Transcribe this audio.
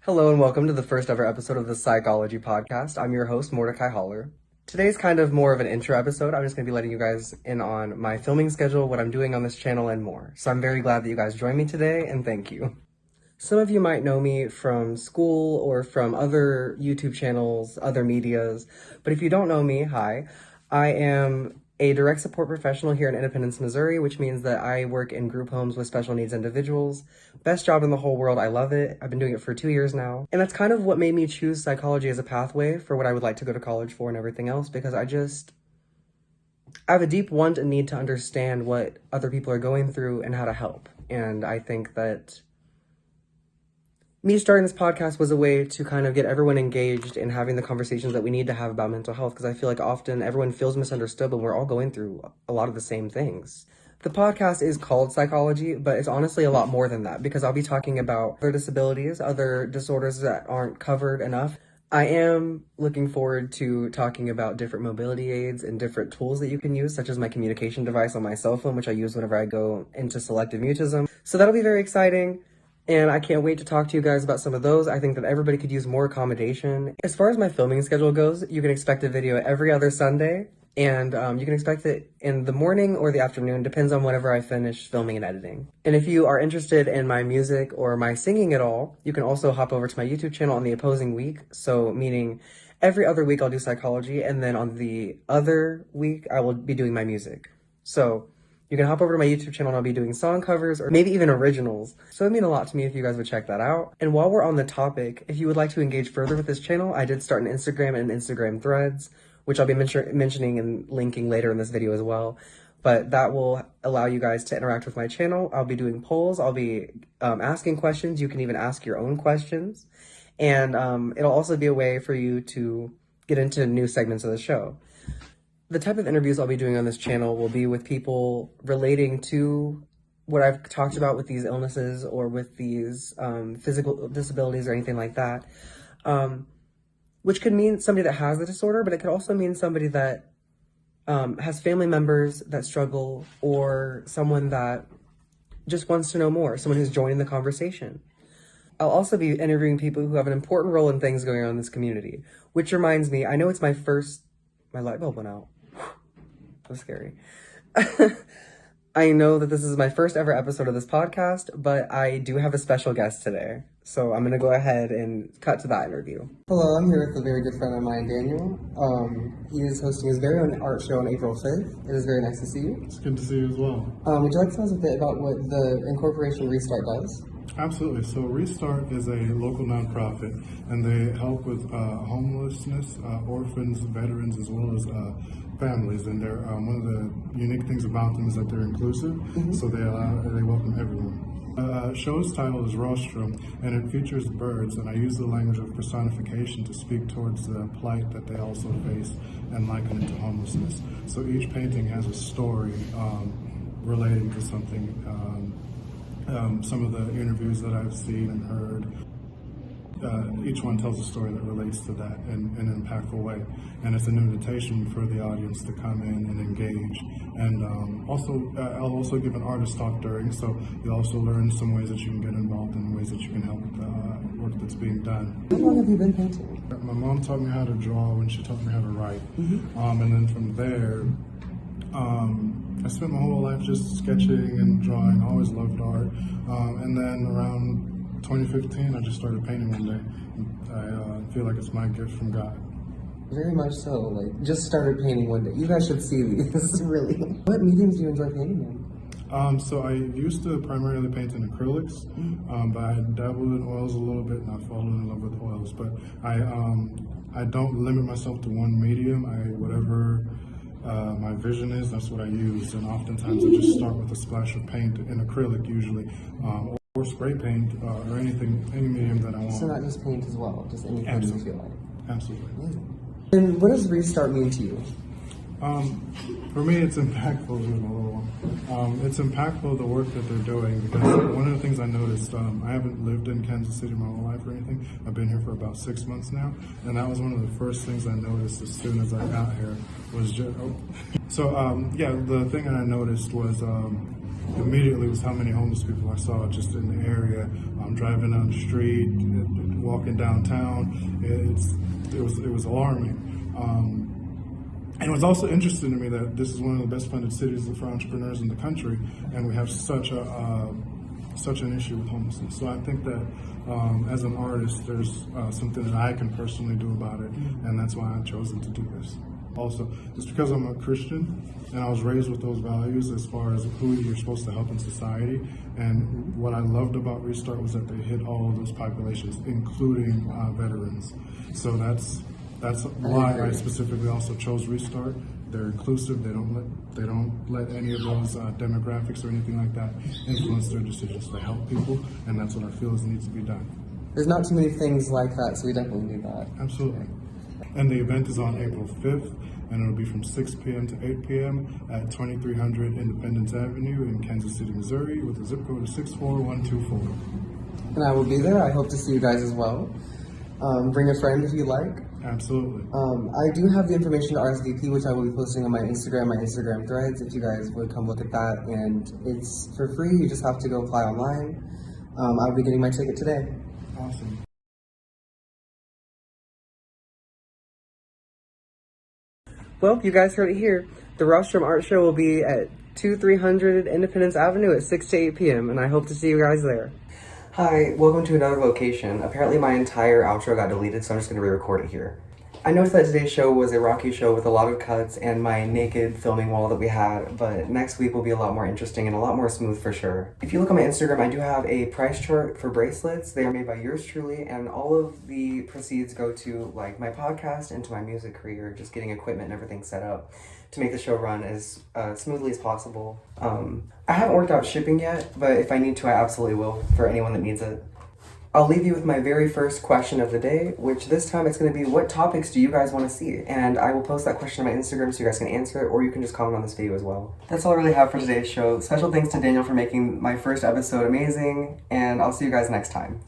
Hello and welcome to the first ever episode of the Psychology podcast. I'm your host, Mordecai Holler. Today's kind of more of an intro episode. I'm just going to be letting you guys in on my filming schedule, what I'm doing on this channel, and more. So I'm very glad that you guys joined me today, and thank you. Some of you might know me from school or from other YouTube channels, other medias, but if you don't know me, hi. I am a direct support professional here in Independence, Missouri, which means that I work in group homes with special needs individuals. Best job in the whole world. I love it. I've been doing it for 2 years now. And that's kind of what made me choose psychology as a pathway for what I would like to go to college for and everything else, because I have a deep want and need to understand what other people are going through and how to help. And I think that me starting this podcast was a way to kind of get everyone engaged in having the conversations that we need to have about mental health, because I feel like often everyone feels misunderstood, but we're all going through a lot of the same things. The podcast is called Psychology, but it's honestly a lot more than that, because I'll be talking about other disabilities, other disorders that aren't covered enough. I am looking forward to talking about different mobility aids and different tools that you can use, such as my communication device on my cell phone, which I use whenever I go into selective mutism. So that'll be very exciting. And I can't wait to talk to you guys about some of those. I think that everybody could use more accommodation. As far as my filming schedule goes, you can expect a video every other Sunday. And you can expect it in the morning or the afternoon, depends on whenever I finish filming and editing. And if you are interested in my music or my singing at all, you can also hop over to my YouTube channel on the opposing week. So meaning every other week I'll do psychology, and then on the other week I will be doing my music. So you can hop over to my YouTube channel and I'll be doing song covers or maybe even originals. So it'd mean a lot to me if you guys would check that out. And while we're on the topic, if you would like to engage further with this channel, I did start an Instagram and Instagram threads, which I'll be mentioning and linking later in this video as well. But that will allow you guys to interact with my channel. I'll be doing polls. I'll be asking questions. You can even ask your own questions. And it'll also be a way for you to get into new segments of the show. The type of interviews I'll be doing on this channel will be with people relating to what I've talked about with these illnesses or with these physical disabilities or anything like that, which could mean somebody that has the disorder, but it could also mean somebody that has family members that struggle, or someone that just wants to know more, someone who's joining the conversation. I'll also be interviewing people who have an important role in things going on in this community, which reminds me, I know it's my light bulb went out. So scary. I know that this is my first ever episode of this podcast, but I do have a special guest today. So I'm going to go ahead and cut to that interview. Hello, I'm here with a very good friend of mine, Daniel. He is hosting his very own art show on April 5th. It is very nice to see you. It's good to see you as well. Would you like to tell us a bit about what the Incorporation Restart does? Absolutely. So Restart is a local nonprofit, and they help with homelessness, orphans, veterans, as well as families. And they're one of the unique things about them is that they're inclusive, so they welcome everyone. The show's title is Rostrum, and it features birds, and I use the language of personification to speak towards the plight that they also face and liken it to homelessness. So each painting has a story relating to something. Some of the interviews that I've seen and heard, each one tells a story that relates to that in an impactful way. And it's an invitation for the audience to come in and engage. And I'll also give an artist talk during, so you'll also learn some ways that you can get involved and ways that you can help with the work that's being done. How long have you been painting? My mom taught me how to draw when she taught me how to write. And then from there, I spent my whole life just sketching and drawing. I always loved art. And then around 2015, I just started painting one day. I feel like it's my gift from God. Very much so. Like, just started painting one day. You guys should see these, really. What mediums do you enjoy painting in? So I used to primarily paint in acrylics, but I dabbled in oils a little bit, and I fallen in love with oils. But I don't limit myself to one medium. Whatever my vision is, that's what I use, and oftentimes I just start with a splash of paint in acrylic usually, or spray paint, or any medium that I want. So not just paint as well, just anything you feel like. Absolutely. Amazing. And what does Restart mean to you? For me, it's impactful. It's impactful, the work that they're doing, because one of the things I noticed, I haven't lived in Kansas City my whole life or anything. I've been here for about 6 months now, and that was one of the first things I noticed as soon as I got here was just, the thing that I noticed was immediately was how many homeless people I saw just in the area, driving down the street, walking downtown. It was alarming. And it was also interesting to me that this is one of the best funded cities for entrepreneurs in the country, and we have such an issue with homelessness. So I think that as an artist, there's something that I can personally do about it, and that's why I've chosen to do this. Also, it's because I'm a Christian, and I was raised with those values as far as who you're supposed to help in society. And what I loved about Restart was that they hit all of those populations, including veterans. So that's why I specifically also chose Restart. They're inclusive. They don't let any of those demographics or anything like that influence their decisions. They help people, and that's what I feel needs to be done. There's not too many things like that, so we definitely need that. Absolutely. And the event is on April 5th, and it'll be from 6 p.m. to 8 p.m. at 2300 Independence Avenue in Kansas City, Missouri, with a zip code of 64124. And I will be there. I hope to see you guys as well. Bring a friend if you like. Absolutely. I do have the information to RSVP, which I will be posting on my Instagram threads, if you guys would come look at that. And it's for free. You just have to go apply online. I'll be getting my ticket today. Awesome. Well, you guys heard it here. The Rostrum Art Show will be at 2300 Independence Avenue at 6 to 8 p.m. and I hope to see you guys there. Hi, welcome to another location. Apparently my entire outro got deleted, so I'm just going to re-record it here. I noticed that today's show was a rocky show with a lot of cuts and my naked filming wall that we had, but next week will be a lot more interesting and a lot more smooth for sure. If you look on my Instagram, I do have a price chart for bracelets. They are made by yours truly, and all of the proceeds go to like my podcast and to my music career, just getting equipment and everything set up to make the show run as smoothly as possible. I haven't worked out shipping yet, but if I need to, I absolutely will for anyone that needs it. I'll leave you with my very first question of the day, which this time it's going to be, what topics do you guys want to see? And I will post that question on my Instagram so you guys can answer it, or you can just comment on this video as well. That's all I really have for today's show. Special thanks to Daniel for making my first episode amazing, and I'll see you guys next time.